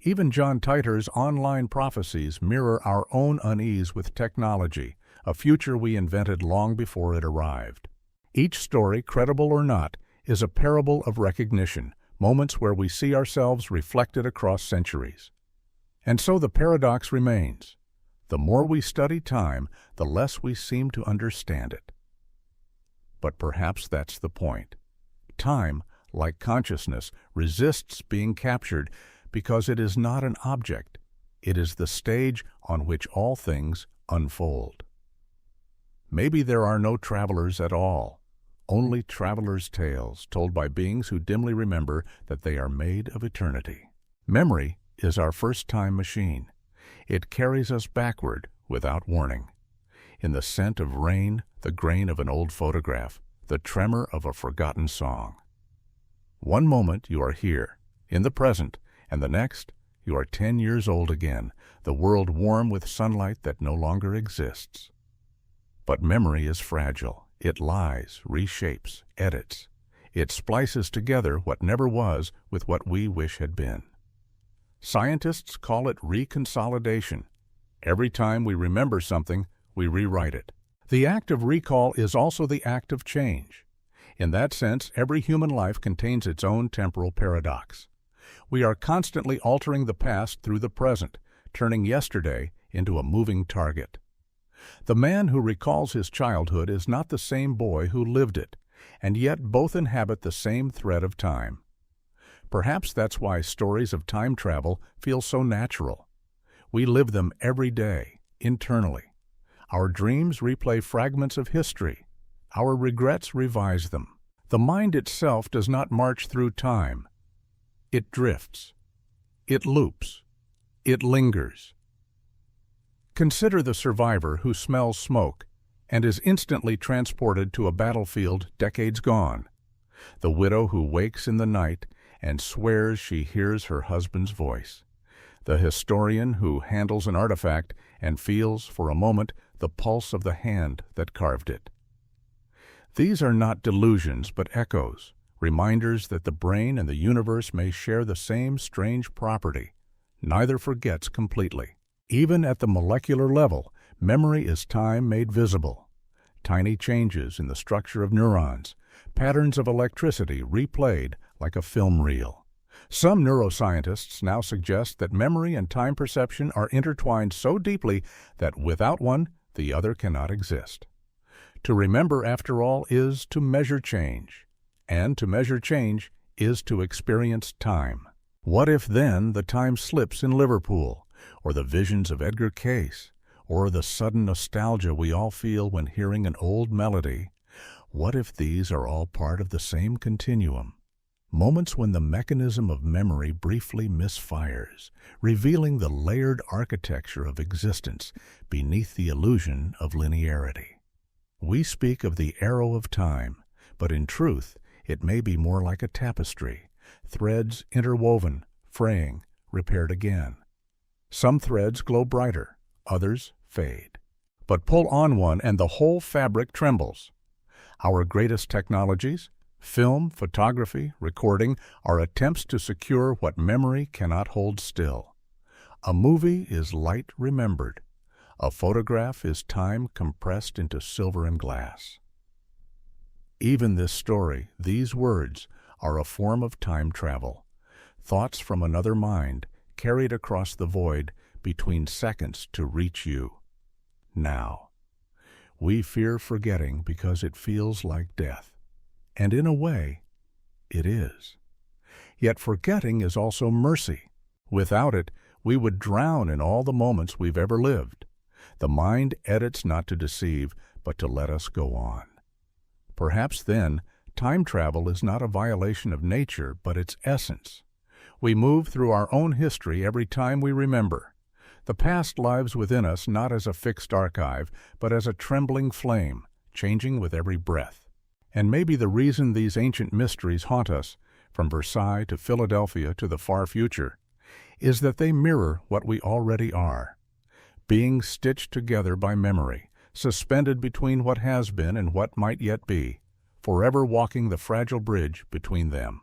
Even John Titor's online prophecies mirror our own unease with technology, a future we invented long before it arrived. Each story, credible or not, is a parable of recognition, moments where we see ourselves reflected across centuries. And so the paradox remains. The more we study time, the less we seem to understand it. But perhaps that's the point. Time, like consciousness, resists being captured because it is not an object. It is the stage on which all things unfold. Maybe there are no travelers at all, only travelers' tales told by beings who dimly remember that they are made of eternity. Memory is our first-time machine. It carries us backward without warning. In the scent of rain, the grain of an old photograph, the tremor of a forgotten song. One moment you are here, in the present, and the next you are 10 years old again, the world warm with sunlight that no longer exists. But memory is fragile. It lies, reshapes, edits. It splices together what never was with what we wish had been. Scientists call it reconsolidation. Every time we remember something, we rewrite it. The act of recall is also the act of change. In that sense, every human life contains its own temporal paradox. We are constantly altering the past through the present, turning yesterday into a moving target. The man who recalls his childhood is not the same boy who lived it, and yet both inhabit the same thread of time. Perhaps that's why stories of time travel feel so natural. We live them every day, internally. Our dreams replay fragments of history. Our regrets revise them. The mind itself does not march through time. It drifts. It loops. It lingers. Consider the survivor who smells smoke and is instantly transported to a battlefield decades gone. The widow who wakes in the night and swears she hears her husband's voice. The historian who handles an artifact and feels, for a moment, the pulse of the hand that carved it. These are not delusions, but echoes, reminders that the brain and the universe may share the same strange property. Neither forgets completely. Even at the molecular level, memory is time made visible. Tiny changes in the structure of neurons, patterns of electricity replayed like a film reel. Some neuroscientists now suggest that memory and time perception are intertwined so deeply that without one, the other cannot exist. To remember, after all, is to measure change, and to measure change is to experience time. What if then the time slips in Liverpool, or the visions of Edgar Cayce, or the sudden nostalgia we all feel when hearing an old melody? What if these are all part of the same continuum? Moments when the mechanism of memory briefly misfires, revealing the layered architecture of existence beneath the illusion of linearity. We speak of the arrow of time, but in truth, it may be more like a tapestry, threads interwoven, fraying, repaired again. Some threads glow brighter, others fade. But pull on one and the whole fabric trembles. Our greatest technologies, film, photography, recording, are attempts to secure what memory cannot hold still. A movie is light remembered. A photograph is time compressed into silver and glass. Even this story, these words, are a form of time travel. Thoughts from another mind, carried across the void between seconds to reach you. Now. We fear forgetting because it feels like death. And in a way, it is. Yet forgetting is also mercy. Without it, we would drown in all the moments we've ever lived. The mind edits not to deceive, but to let us go on. Perhaps then, time travel is not a violation of nature, but its essence. We move through our own history every time we remember. The past lives within us not as a fixed archive, but as a trembling flame, changing with every breath. And maybe the reason these ancient mysteries haunt us, from Versailles to Philadelphia to the far future, is that they mirror what we already are. Beings stitched together by memory, suspended between what has been and what might yet be, forever walking the fragile bridge between them.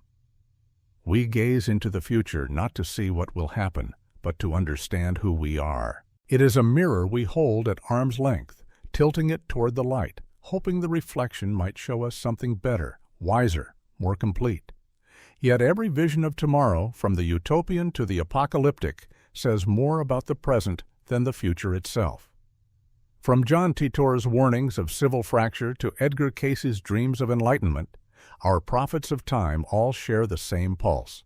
We gaze into the future not to see what will happen, but to understand who we are. It is a mirror we hold at arm's length, tilting it toward the light, hoping the reflection might show us something better, wiser, more complete. Yet every vision of tomorrow, from the utopian to the apocalyptic, says more about the present than the future itself. From John Titor's warnings of civil fracture to Edgar Cayce's dreams of enlightenment, our prophets of time all share the same pulse,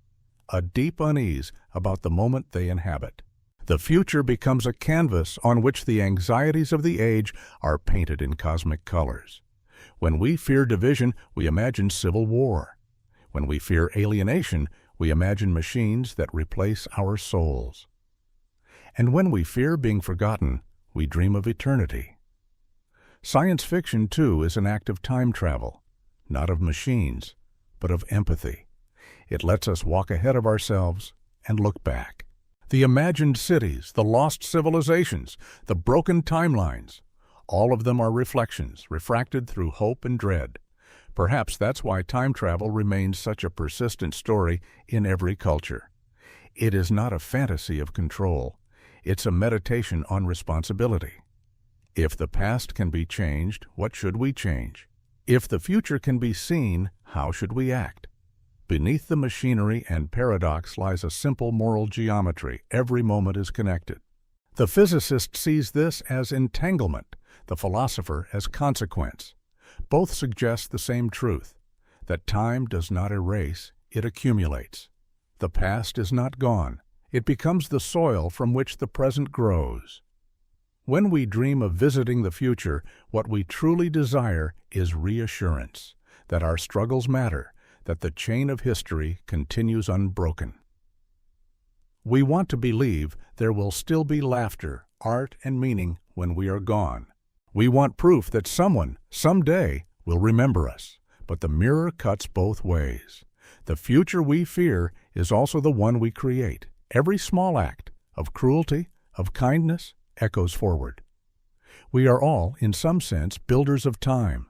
a deep unease about the moment they inhabit. The future becomes a canvas on which the anxieties of the age are painted in cosmic colors. When we fear division, we imagine civil war. When we fear alienation, We imagine machines that replace our souls. And when we fear being forgotten, we dream of eternity. Science fiction, too, is an act of time travel, not of machines, but of empathy. It lets us walk ahead of ourselves and look back. The imagined cities, the lost civilizations, the broken timelines, all of them are reflections, refracted through hope and dread. Perhaps that's why time travel remains such a persistent story in every culture. It is not a fantasy of control. It's a meditation on responsibility. If the past can be changed, what should we change? If the future can be seen, how should we act? Beneath the machinery and paradox lies a simple moral geometry. Every moment is connected. The physicist sees this as entanglement, the philosopher as consequence. Both suggest the same truth, that time does not erase, it accumulates. The past is not gone. It becomes the soil from which the present grows. When we dream of visiting the future, what we truly desire is reassurance that our struggles matter, that the chain of history continues unbroken. We want to believe there will still be laughter, art, and meaning when we are gone. We want proof that someone, someday, will remember us. But the mirror cuts both ways. The future we fear is also the one we create. Every small act of cruelty, of kindness, echoes forward. We are all, in some sense, builders of time.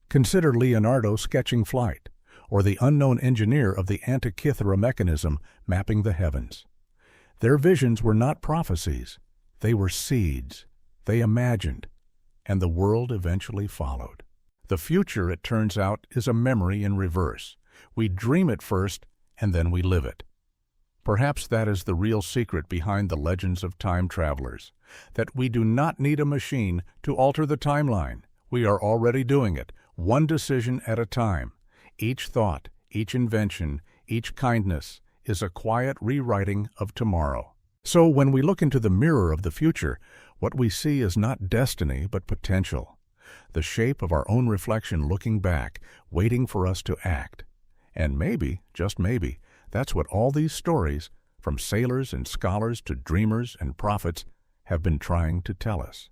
Consider Leonardo sketching flight, or the unknown engineer of the Antikythera mechanism mapping the heavens. Their visions were not prophecies. They were seeds. They imagined, and the world eventually followed. The future, it turns out, is a memory in reverse. We dream it first, and then we live it. Perhaps that is the real secret behind the legends of time travelers, that we do not need a machine to alter the timeline. We are already doing it, one decision at a time. Each thought, each invention, each kindness is a quiet rewriting of tomorrow. So when we look into the mirror of the future, what we see is not destiny but potential, the shape of our own reflection looking back, waiting for us to act. And maybe, just maybe, that's what all these stories, from sailors and scholars to dreamers and prophets, have been trying to tell us.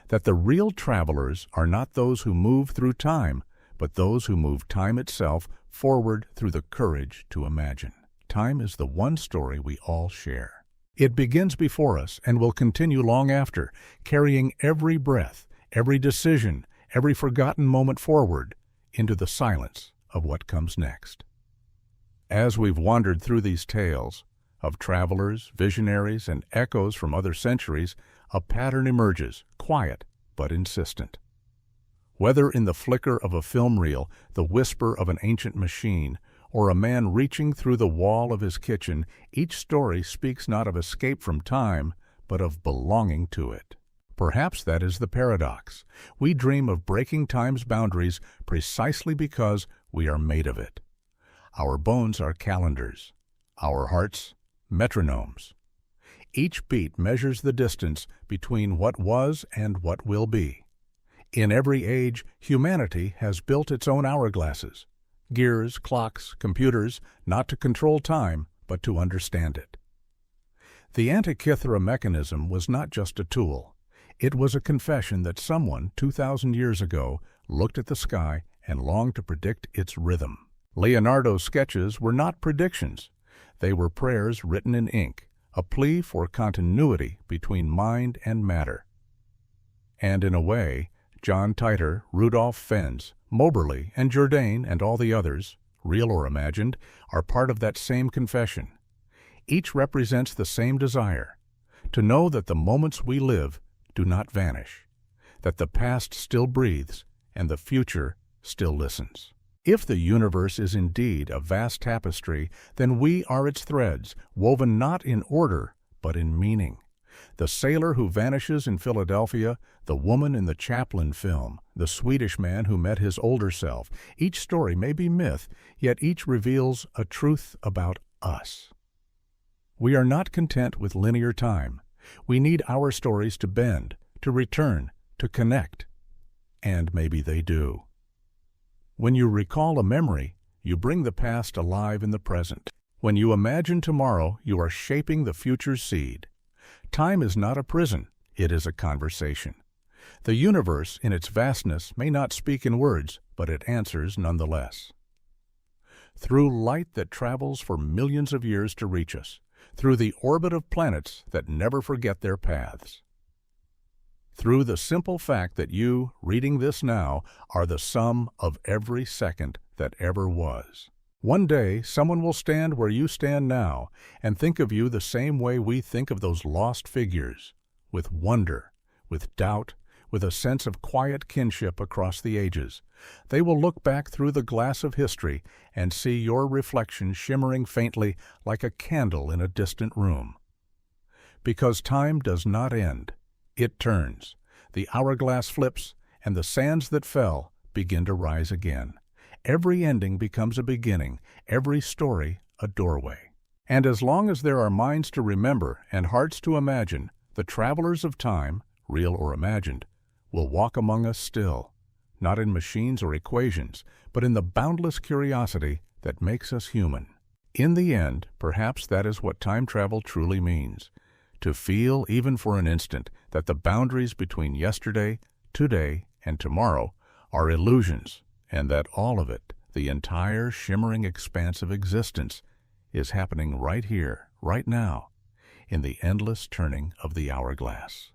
That the real travelers are not those who move through time, but those who move time itself forward through the courage to imagine. Time is the one story we all share. It begins before us and will continue long after, carrying every breath, every decision, every forgotten moment forward into the silence of what comes next. As we've wandered through these tales of travelers, visionaries, and echoes from other centuries, a pattern emerges, quiet but insistent. Whether in the flicker of a film reel, the whisper of an ancient machine, or a man reaching through the wall of his kitchen, each story speaks not of escape from time, but of belonging to it. Perhaps that is the paradox. We dream of breaking time's boundaries precisely because we are made of it. Our bones are calendars, our hearts metronomes. Each beat measures the distance between what was and what will be. In every age, humanity has built its own hourglasses, gears, clocks, computers, not to control time, but to understand it. The Antikythera mechanism was not just a tool. It was a confession that someone 2,000 years ago looked at the sky and longed to predict its rhythm. Leonardo's sketches were not predictions. They were prayers written in ink, a plea for continuity between mind and matter. And in a way, John Titor, Rudolph Fens, Moberly, and Jourdain, and all the others, real or imagined, are part of that same confession. Each represents the same desire, to know that the moments we live do not vanish, that the past still breathes and the future still listens. If the universe is indeed a vast tapestry, then we are its threads, woven not in order, but in meaning. The sailor who vanishes in Philadelphia, the woman in the Chaplin film, the Swedish man who met his older self. Each story may be myth, yet each reveals a truth about us. We are not content with linear time. We need our stories to bend, to return, to connect. And maybe they do. When you recall a memory, you bring the past alive in the present. When you imagine tomorrow, you are shaping the future's seed. Time is not a prison, it is a conversation. The universe, in its vastness, may not speak in words, but it answers nonetheless. Through light that travels for millions of years to reach us, through the orbit of planets that never forget their paths. Through the simple fact that you, reading this now, are the sum of every second that ever was. One day, someone will stand where you stand now and think of you the same way we think of those lost figures, with wonder, with doubt, with a sense of quiet kinship across the ages. They will look back through the glass of history and see your reflection shimmering faintly like a candle in a distant room. Because time does not end. It turns, the hourglass flips, and the sands that fell begin to rise again. Every ending becomes a beginning, every story a doorway. And as long as there are minds to remember and hearts to imagine, the travelers of time, real or imagined, will walk among us still, not in machines or equations, but in the boundless curiosity that makes us human. In the end, perhaps that is what time travel truly means. To feel, even for an instant, that the boundaries between yesterday, today, and tomorrow are illusions, and that all of it, the entire shimmering expanse of existence, is happening right here, right now, in the endless turning of the hourglass.